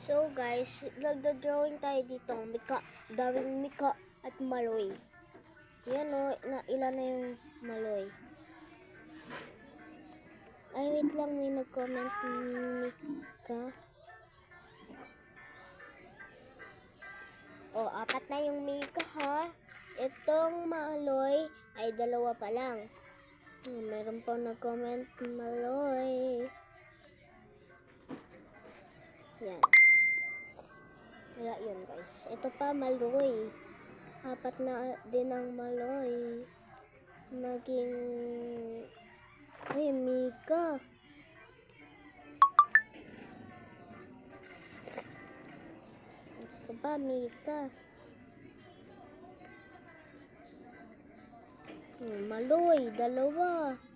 So guys, nagdo-drawing tayo dito. Daming mika at maloy. Yan o, ilan na yung maloy. Ay, wait lang, may nag-comment mika. O, 4 na yung mika ha. Itong maloy ay 2 pa lang. Meron pa nag-comment maloy. Yan. Wala yun guys. Ito pa maloy. 4 na din ang maloy. Naging... Ay, mika. Ito pa, mika. Maloy, 2.